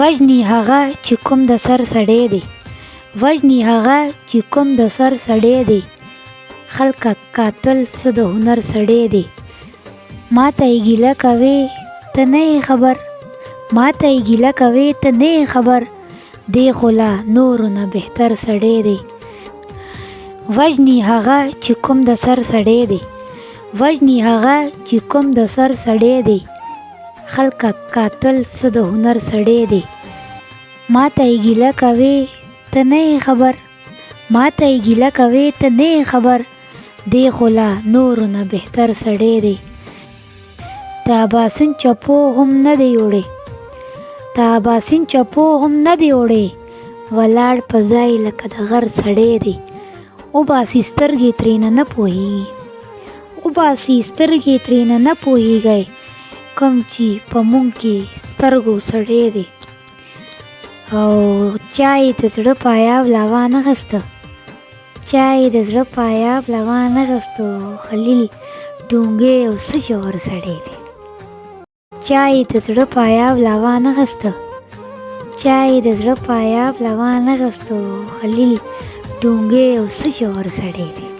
وژني هغه چې کوم د سر سړی دی، وژني هغه چې کوم د سر سړی دی. خلکه قاتل څه د هنر سړی دی. ماته یې ګیله کوې ته نه یې خبر، ماته یې ګیله کوې ته نه یې خبر، دی خو له نورو نه بهتر سړی دی. وژني هغه چې کوم د سر سړی دی، وژني هغه چې کوم د سر سړی دی. خلکه قاتل څه د هنر سړی دی. ماته یې ګیله کوې ته نه یې خبر، ماته یې ګیله کوې ته نه یې خبر، دی خو له نورو نه بهتر سړی دی. د اباسین چپو هم نه دی وړی، د اباسین چپو هم نه دی وړی، ولاړ په ځای لکه د غر سړی دی. وباسي سترګې ترېنه نه پوهېږي، وباسي سترګې ترېنه نه پوهېږی، کوم چې په مونږ کې سترګو سړی دی. او چا یې د زړه پایاب لا وانخسته، چا یې د زړه پایاب لا وانخستو، خلیل ډونګی او څه ژور سړی دی. چا یې د زړه پایاب لا وانخسته، چا یې د زړه پایاب لا وانخستو، خلیل ډونګی او څه ژور سړی دی.